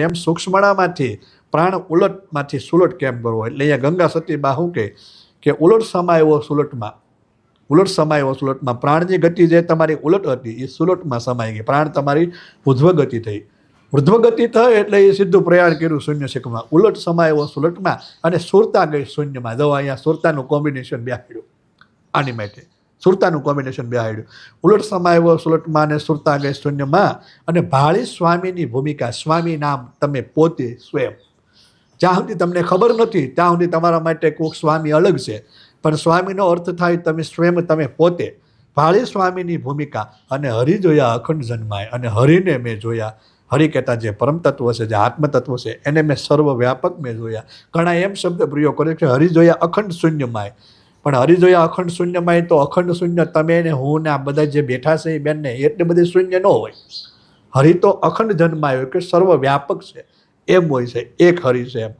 એમ સૂક્ષ્મણામાંથી પ્રાણ ઉલટમાંથી સુલટ કેમ કરવો, એટલે અહીંયા ગંગા સતીબા શું કે ઉલટ સમાયો સુલટમાં, ઉલટ સમાયો સુલટમાં. પ્રાણની ગતિ જે તમારી ઉલટ હતી એ સુલટમાં સમાઈ ગઈ. પ્રાણ તમારી ઉધ્વ ગતિ થઈ, ઉર્ધ્વ ગતિ થઈ એટલે એ સીધું પ્રયાણ કર્યું શૂન્ય શિખમાં. ઉલટ સમાયો સુલટમાં અને સુરતા ગઈ શૂન્યમાં. જો અહીંયા સુરતાનું કોમ્બિનેશન બેહાડ્યું, આની માટે સુરતાનું કોમ્બિનેશન બેહાડ્યું. ઉલટ સમાયો સુલટમાં અને સુરતા ગઈ શૂન્યમાં. અને ભાળી સ્વામીની ભૂમિકા, સ્વામી નામ તમે પોતે સ્વયં. જ્યાં સુધી તમને ખબર નથી ત્યાં સુધી તમારા માટે કોઈક સ્વામી અલગ છે, પણ સ્વામીનો અર્થ થાય તમે સ્વયં, તમે પોતે. ભાળી સ્વામીની ભૂમિકા અને હરિ જોયા અખંડ જન્માય. અને હરિને મેં જોયા, હરિ કહેતા જે પરમ તત્વ છે, જે આત્મ તત્વ છે, એને મેં સર્વવ્યાપક મેં જોયા. ઘણા એમ શબ્દ પ્રયોગ કરે છે હરિ જોયા અખંડ શૂન્યમાય, પણ હરિ જોયા અખંડ શૂન્યમાય તો અખંડ શૂન્ય તમે ને હું ને આ બધા જે બેઠા છે એ બેનને એટલે બધી શૂન્ય ન હોય. હરિ તો અખંડ જન્માયો કે સર્વવ્યાપક છે એમ હોય છે, એક હરિ છે એમ.